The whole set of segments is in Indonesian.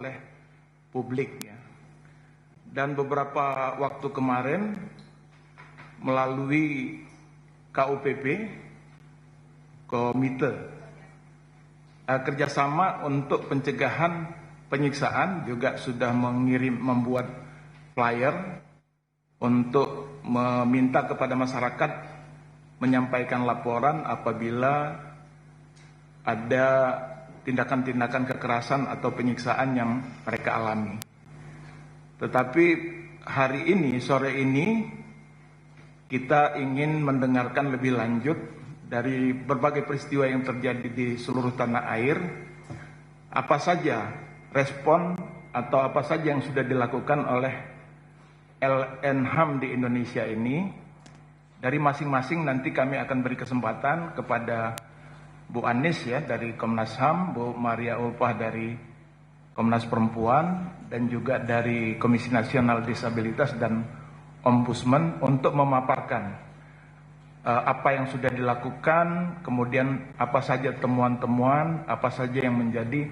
oleh publik ya. Dan beberapa waktu kemarin melalui KUPP, Komite Kerjasama untuk Pencegahan Penyiksaan juga sudah membuat flyer untuk meminta kepada masyarakat menyampaikan laporan apabila ada tindakan-tindakan kekerasan atau penyiksaan yang mereka alami. Tetapi hari ini, sore ini, kita ingin mendengarkan lebih lanjut dari berbagai peristiwa yang terjadi di seluruh tanah air, apa saja respon atau apa saja yang sudah dilakukan oleh LNHAM di Indonesia ini. Dari masing-masing nanti kami akan beri kesempatan kepada Bu Anis ya dari Komnas HAM, Bu Maria Ulpah dari Komnas Perempuan, dan juga dari Komisi Nasional Disabilitas dan Ombudsman untuk memaparkan apa yang sudah dilakukan, kemudian apa saja temuan-temuan, apa saja yang menjadi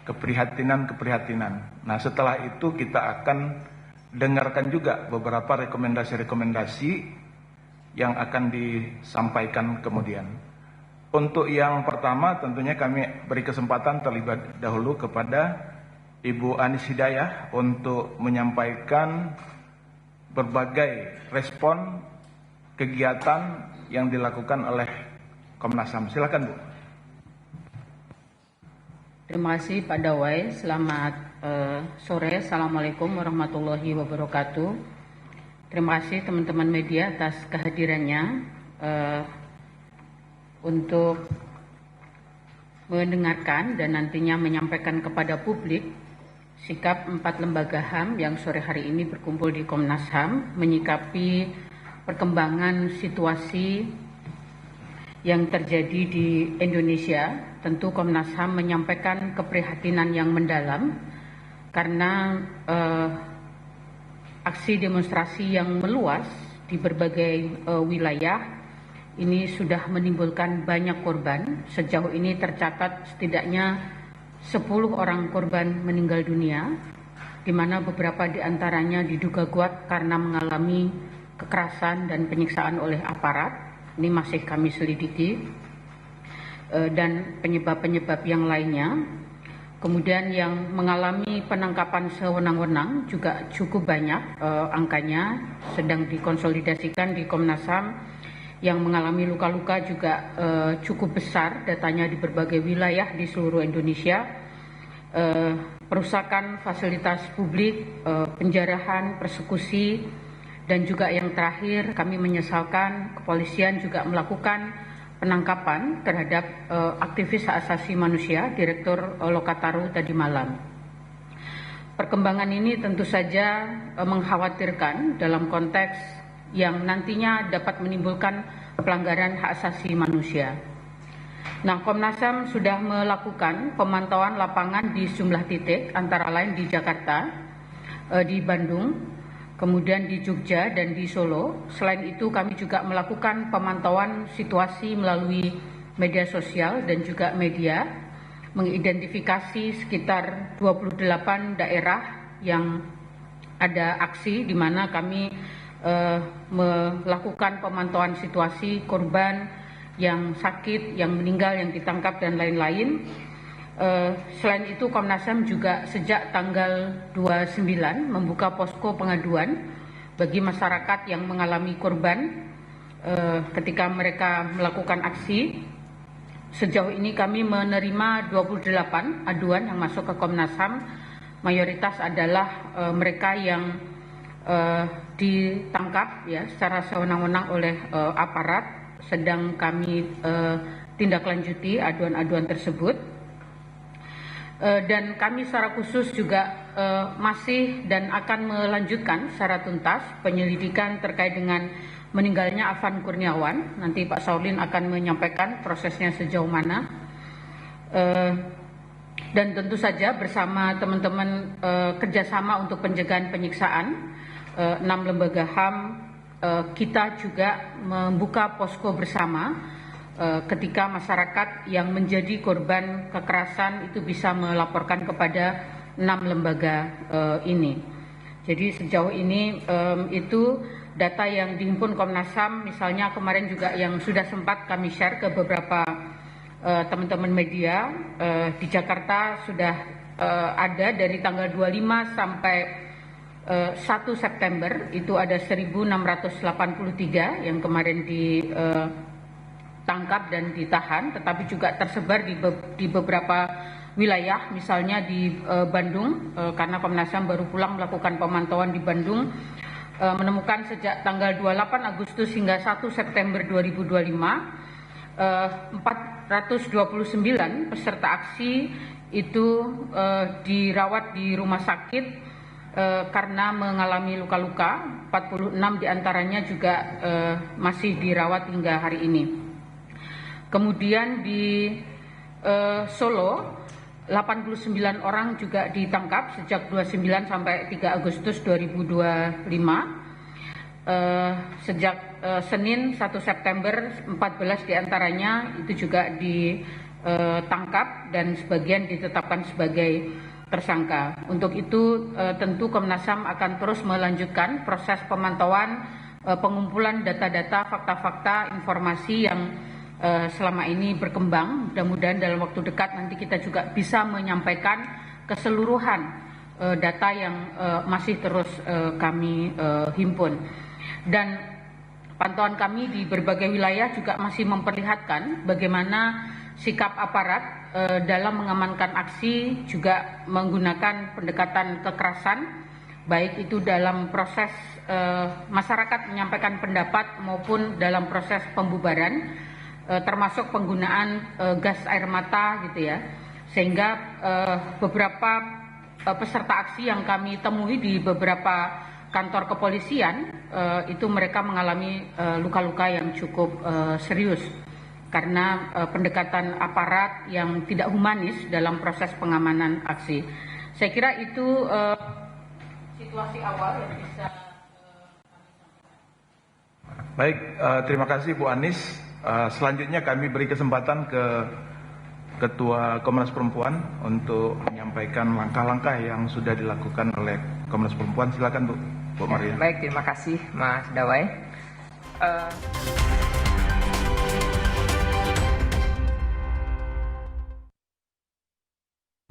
keprihatinan-keprihatinan. Nah, setelah itu kita akan dengarkan juga beberapa rekomendasi-rekomendasi yang akan disampaikan kemudian. Untuk yang pertama tentunya kami beri kesempatan terlibat dahulu kepada Ibu Anis Hidayah untuk menyampaikan berbagai respon kegiatan yang dilakukan oleh Komnas HAM. Silakan Bu. Terima kasih Pak Dawai. Selamat sore. Assalamualaikum warahmatullahi wabarakatuh. Terima kasih teman-teman media atas kehadirannya untuk mendengarkan dan nantinya menyampaikan kepada publik sikap 4 lembaga HAM yang sore hari ini berkumpul di Komnas HAM menyikapi perkembangan situasi yang terjadi di Indonesia. Tentu Komnas HAM menyampaikan keprihatinan yang mendalam karena aksi demonstrasi yang meluas di berbagai wilayah ini sudah menimbulkan banyak korban. Sejauh ini tercatat setidaknya 10 orang korban meninggal dunia, di mana beberapa di antaranya diduga kuat karena mengalami kekerasan dan penyiksaan oleh aparat. Ini masih kami selidiki, dan penyebab-penyebab yang lainnya. Kemudian yang mengalami penangkapan sewenang-wenang juga cukup banyak, angkanya sedang dikonsolidasikan di Komnas HAM. Yang mengalami luka-luka juga cukup besar, datanya di berbagai wilayah di seluruh Indonesia. Perusakan fasilitas publik, penjarahan, persekusi, dan juga yang terakhir kami menyesalkan kepolisian juga melakukan penangkapan terhadap aktivis hak asasi manusia, Direktur Lokataru tadi malam. Perkembangan ini tentu saja mengkhawatirkan dalam konteks yang nantinya dapat menimbulkan pelanggaran hak asasi manusia. Nah, Komnas HAM sudah melakukan pemantauan lapangan di sejumlah titik, antara lain di Jakarta, di Bandung, kemudian di Jogja dan di Solo. Selain itu kami juga melakukan pemantauan situasi melalui media sosial dan juga media, mengidentifikasi sekitar 28 daerah yang ada aksi di mana kami melakukan pemantauan situasi korban yang sakit, yang meninggal, yang ditangkap, dan lain-lain. Selain itu Komnas HAM juga sejak tanggal 29 membuka posko pengaduan bagi masyarakat yang mengalami korban ketika mereka melakukan aksi. Sejauh ini kami menerima 28 aduan yang masuk ke Komnas HAM. Mayoritas adalah mereka yang ditangkap ya secara sewenang-wenang oleh aparat. Sedang kami tindak lanjuti aduan-aduan tersebut, dan kami secara khusus juga masih dan akan melanjutkan secara tuntas penyelidikan terkait dengan meninggalnya Afan Kurniawan. Nanti Pak Saurlin akan menyampaikan prosesnya sejauh mana, dan tentu saja bersama teman-teman kerjasama untuk pencegahan penyiksaan 6 lembaga HAM, kita juga membuka posko bersama ketika masyarakat yang menjadi korban kekerasan itu bisa melaporkan kepada 6 lembaga ini. Jadi sejauh ini itu data yang dihimpun Komnas HAM, misalnya kemarin juga yang sudah sempat kami share ke beberapa teman-teman media, di Jakarta sudah ada dari tanggal 25 sampai 1 September itu ada 1.683 yang kemarin ditangkap dan ditahan, tetapi juga tersebar di beberapa wilayah, misalnya di Bandung, karena Komnas HAM baru pulang melakukan pemantauan di Bandung, menemukan sejak tanggal 28 Agustus hingga 1 September 2025, 429 peserta aksi itu dirawat di rumah sakit karena mengalami luka-luka, 46 diantaranya juga masih dirawat hingga hari ini. Kemudian di Solo, 89 orang juga ditangkap sejak 29 sampai 3 Agustus 2025. Sejak Senin 1 September, 14 diantaranya itu juga ditangkap dan sebagian ditetapkan sebagai tersangka. Untuk itu tentu Komnas HAM akan terus melanjutkan proses pemantauan, pengumpulan data-data, fakta-fakta, informasi yang selama ini berkembang. Mudah-mudahan dalam waktu dekat nanti kita juga bisa menyampaikan keseluruhan data yang masih terus kami himpun. Dan pantauan kami di berbagai wilayah juga masih memperlihatkan bagaimana sikap aparat dalam mengamankan aksi, juga menggunakan pendekatan kekerasan, baik itu dalam proses masyarakat menyampaikan pendapat maupun dalam proses pembubaran, termasuk penggunaan gas air mata gitu ya, sehingga beberapa peserta aksi yang kami temui di beberapa kantor kepolisian itu mereka mengalami luka-luka yang cukup serius karena pendekatan aparat yang tidak humanis dalam proses pengamanan aksi. Saya kira itu situasi awal yang bisa Baik, terima kasih Bu Anis. Selanjutnya kami beri kesempatan ke Ketua Komnas Perempuan untuk menyampaikan langkah-langkah yang sudah dilakukan oleh Komnas Perempuan. Silakan Bu Maria. Baik, terima kasih Mas Dawai.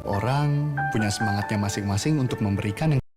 Orang punya semangatnya masing-masing untuk memberikan yang